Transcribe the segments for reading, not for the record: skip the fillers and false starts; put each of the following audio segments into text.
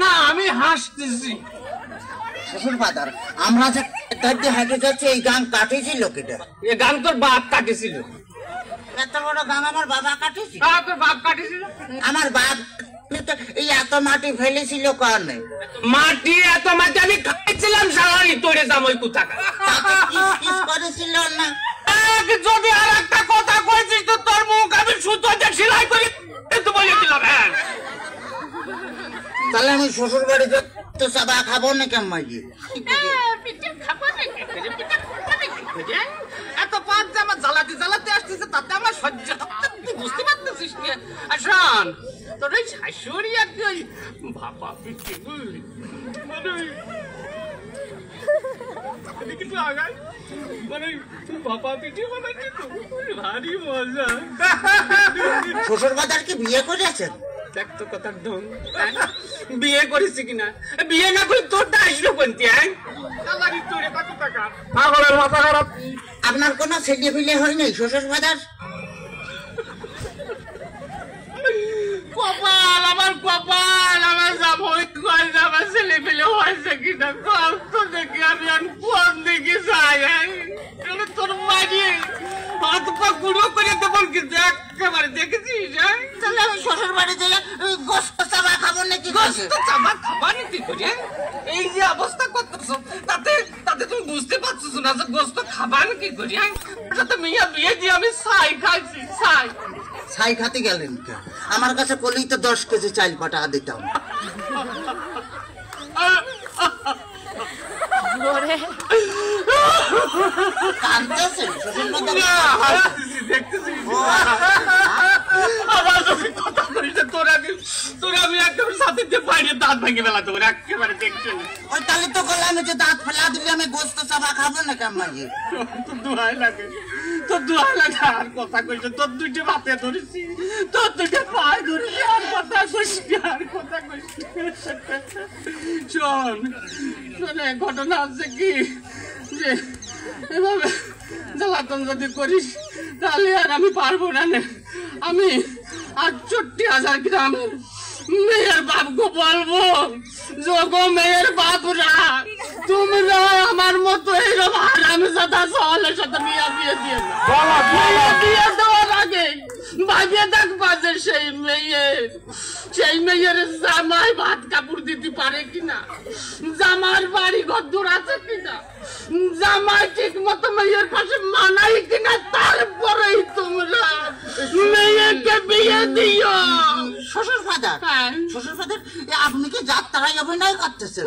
না আমি হাসতেছি। শ্বশুর ফাদার, আমরা যে হাঁটে যাচ্ছি এই গান কাটেছিল কেটে? এ গান তোর বাপ কাটেছিল। এত বড় গান আমার বাবা কাটেছিল? তোর বাপ কাটেছিল? আমার বাপ এই এত মাটি ফেলেছিল কারণে। মাটি এত মাটি আমি খাইছিলাম সারানি তোরে জামাই কোথাকার। কিস করেছিল না? যদি আর একটা কথা কইছিস তো তোর মুখ আমি সুতো দিয়ে সেলাই করে তো বলে দিলাম। হ্যাঁ তাহলে আমি শ্বশুর বাড়িতে তো চাবা খাবো না কেমন? এত পাঁচ জামা জ্বালাতে জ্বালাতে আসতেছে তাতে আমার সহ্য তুই বুঝতে পারতেছিস না। আর শোন তোর ওই শাশুড়ি আর কি ওই ভাপা পিঠে বুঝলি কিন্তু আগাই মানে ভাপা পিঠে বানাচ্ছি তো ভারী মজা। শ্বশুর বাজার কি বিয়ে করেছেন? দেখ তো কথার ঢং। বিয়ে করেছি কিনা? বিয়ে না করে তোরটা আসলো কোনটি? তোরে কত টাকা? পাগলের মাথা খারাপ। আপনার কোনো ছেলে পিলে হয় নাই শ্বশুর বাজার? কপাল আমার কপাল, আমার জামাই আমার ছেলে পেলে হয়েছে কিনা কষ্ট দেখি আমি আর কোন দিকে যাই। তোর বাড়ি হাত পা গুঁড়ো করে দেবো কিন্তু একেবারে দেখেছিস? তাহলে আমি শ্বশুর বাড়ি গেলে গোস্ত চাবা খাবো নাকি? গোস্ত চাবা খাবা নীতি করে এই যে অবস্থা করতেছ তাতে তাতে তুমি বুঝতে পারছো না যে গোস্ত খাবার কি করি? তো মেয়া বিয়ে দিয়ে আমি ছাই খাইছি। ছাই খাতে গেলেন কেন? আমার কাছে কলেই তো 10 কেজি চাল পাঠা দিতাম। কাঁদতেছেন শ্বশুর বাজার? দেখতেছি আবার যদি কথা করিস তোরা আমি একেবারে সাথে দিয়ে বাইরে দাঁত ভেঙে ফেলা তোর একেবারে দেখছি। ওই তাহলে তো বললাম যে দাঁত ফেলা দিলে আমি গোস্ত চাবা খাবো না কেমন? তোর দোহাই লাগে আর কথা কইছে তোর দুইটা হাতে ধরেছি তোর দুইটা পায়ে ধরেছি আর কথা কইছি। শোনে ঘটনা আছে কি যে এভাবে জ্বালাতন যদি করিস তাহলে আর আমি পারবো না। আমি 68,000 গ্রামের মেয়ের বাপকে বলবো যোগো মেয়ের বাপরা তোমরা আমার মতো এইরকম হারামজাদা সওয়ালের সাথে বিয়ে দিয়ে না। বিয়ে দেওয়ার আগে ভাবিয়ে দেখবা যে সেই মেয়ের জামাই ভাত কাপড় দিতে পারে কিনা, জামার বাড়ি ঘর দূর আছে কিনা, জামাই ঠিক মতো মেয়ের পাশে মানাই কিনা, তারপরেই তোমরা মেয়েকে বিয়ে দিও। শ্বশুর ফাদার, আপনি কি যাত্রায় অভিনয় করতেছেন?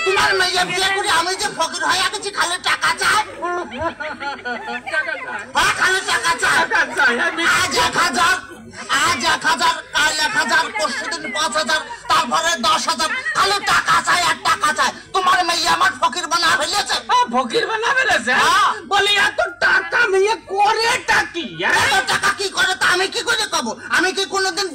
তোমার মেয়ে বিয়ে করে আমি যে ফকির হয়ে গেছি, খালি টাকা চাই, খালি টাকা চাই। আজ 1,000, কাল 1,000, পরশুদিন 5,000, তারপরে 10,000, খালি টাকা চাই আর টাকা চাই। তোমার মেয়ে আমার ফকির বানা ফেলেছে। ফকির বানা ফেলেছে? বলি এত টাকা মেয়ে করেটা কি? এত টাকা কি করে তা আমি কি করে কব? আমি কি কোনোদিন